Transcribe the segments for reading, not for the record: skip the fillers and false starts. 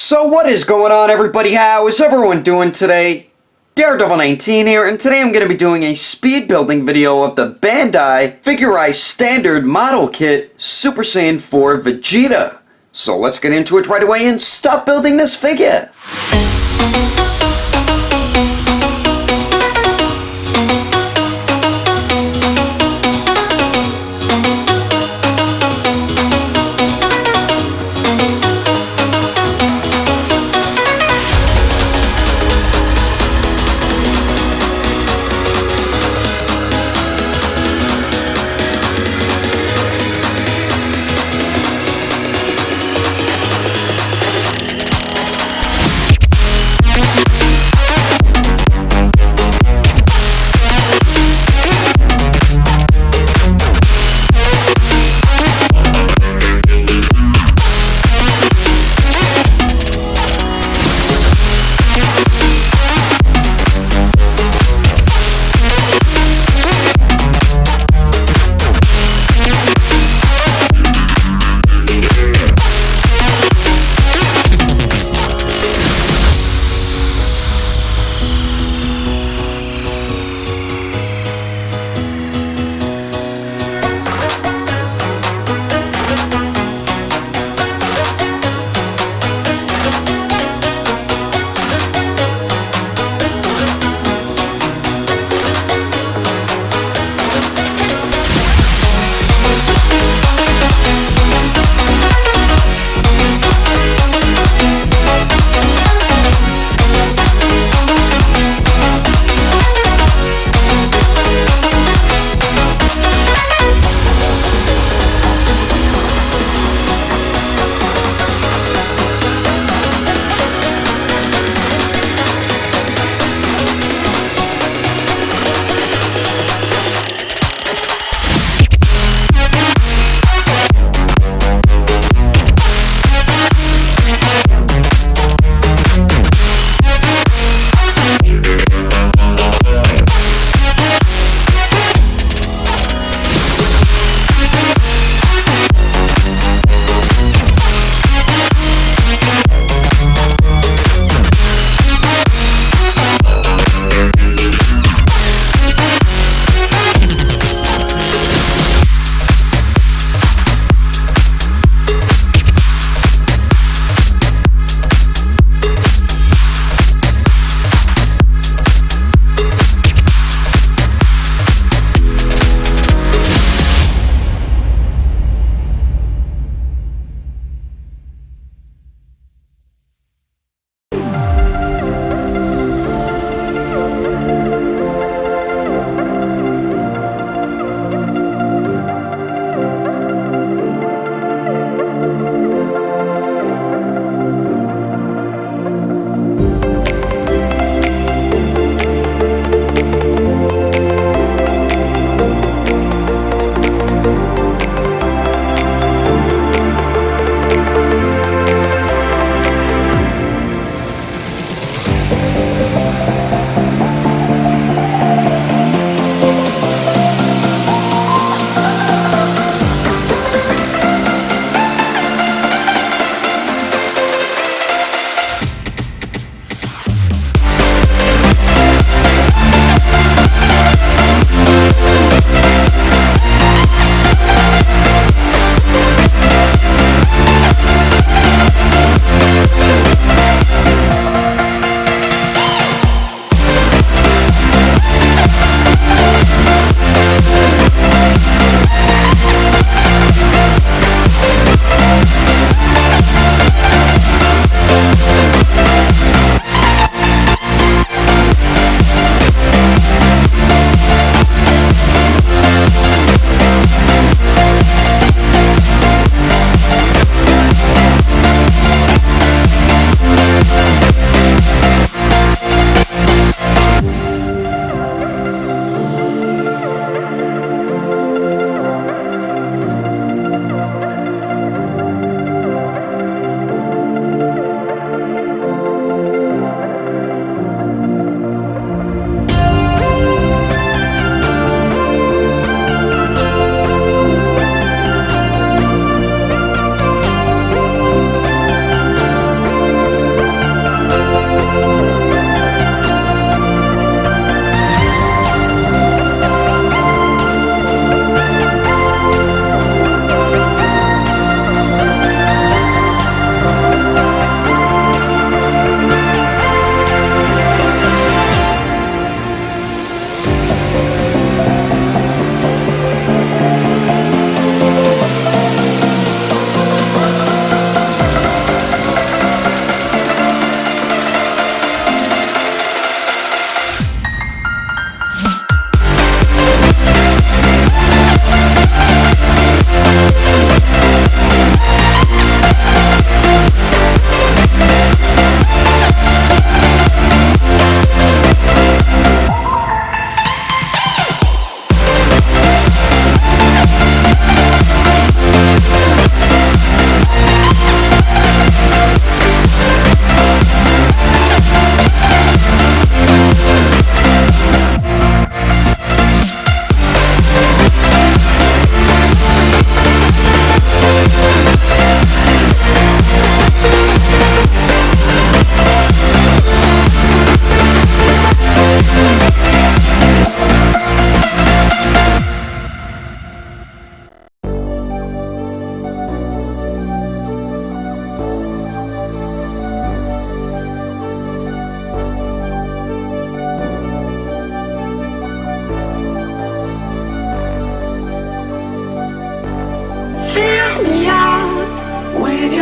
So what is going on, everybody? How is everyone doing today? Daredevil19 here, and today I'm going to be doing a speed building video of the Bandai Figure Standard Model Kit Super Saiyan 4 Vegeta. So let's get into it right away and stop building this figure.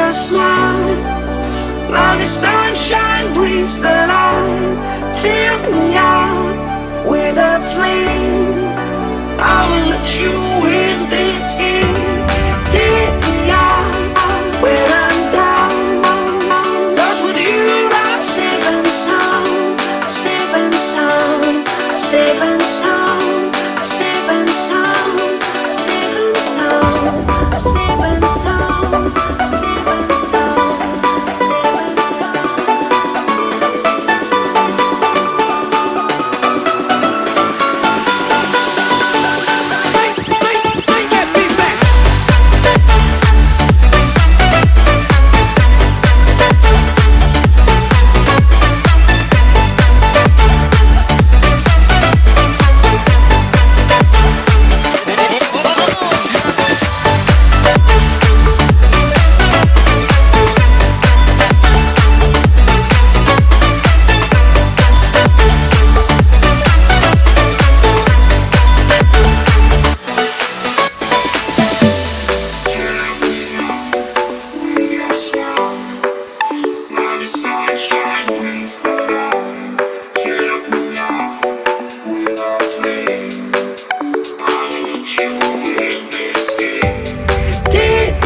your smile. Now the sunshine brings the light. Fill me out with a flame. I will let you in this game. Take me out when I'm down. 'Cause with you I'm safe and sound. Safe and sound. Safe and sound. Safe and sound. Safe and sound. Safe and sound. Safe and sound. Safe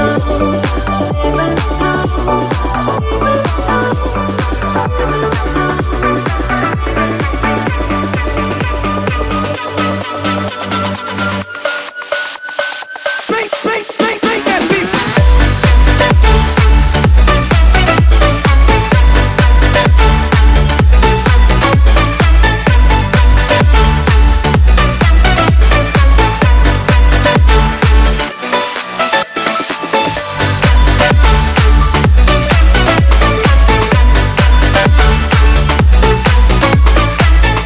and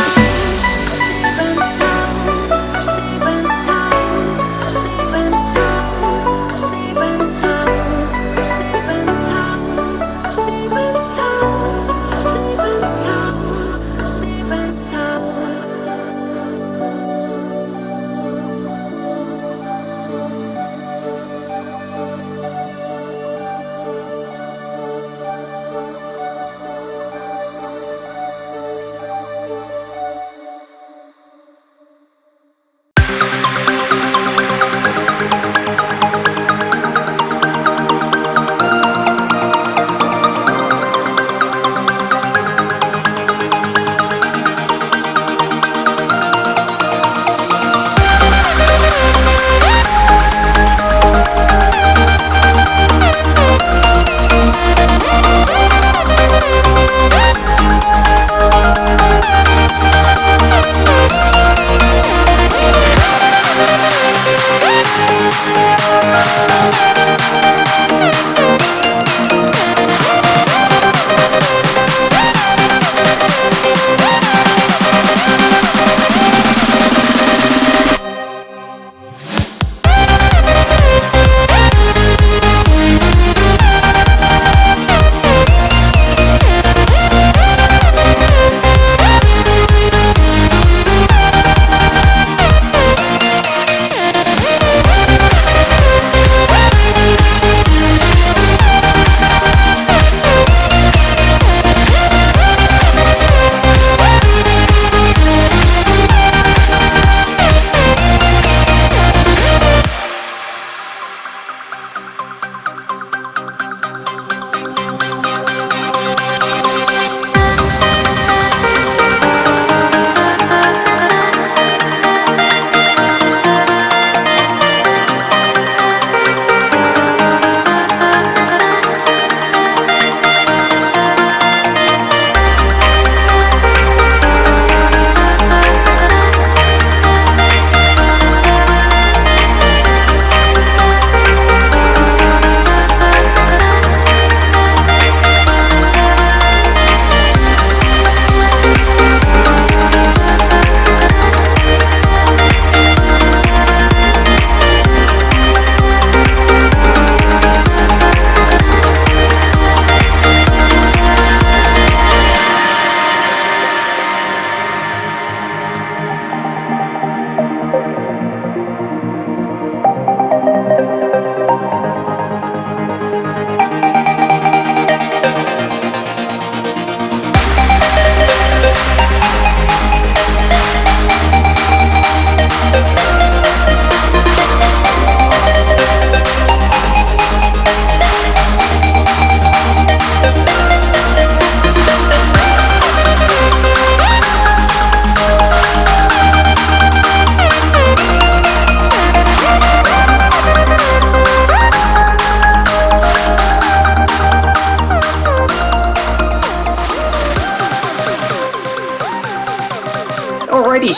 sound.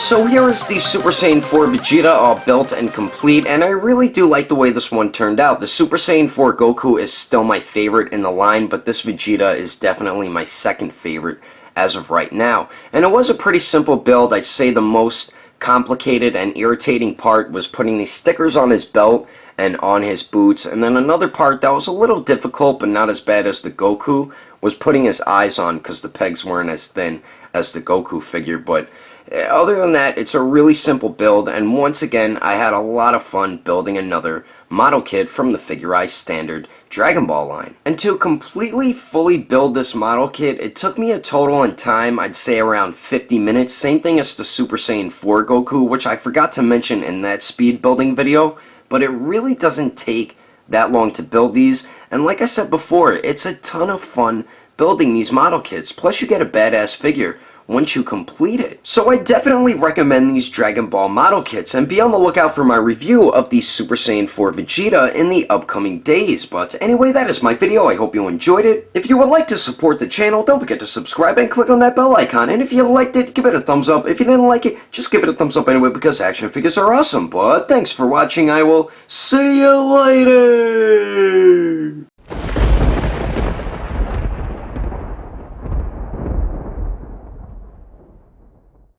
So here is the Super Saiyan 4 Vegeta all built and complete, and I really do like the way this one turned out. The Super Saiyan 4 Goku is still my favorite in the line, but this Vegeta is definitely my second favorite as of right now. And it was a pretty simple build. I'd say the most complicated and irritating part was putting these stickers on his belt and on his boots, and then another part that was a little difficult but not as bad as the Goku was putting his eyes on, because the pegs weren't as thin as the Goku figure. But other than that, it's a really simple build, and once again I had a lot of fun building another model kit from the Figure standard Dragon Ball line. And to completely fully build this model kit, it took me a total in time, I'd say around 50 minutes, same thing as the Super Saiyan 4 Goku, which I forgot to mention in that speed building video, but it really doesn't take that long to build these, and like I said before, it's a ton of fun building these model kits, plus you get a badass figure once you complete it. So I definitely recommend these Dragon Ball model kits, and be on the lookout for my review of the Super Saiyan 4 Vegeta in the upcoming days. But anyway, that is my video. I hope you enjoyed it. If you would like to support the channel, don't forget to subscribe and click on that bell icon, and if you liked it, give it a thumbs up. If you didn't like it, just give it a thumbs up anyway, because action figures are awesome. But thanks for watching. I will see you later.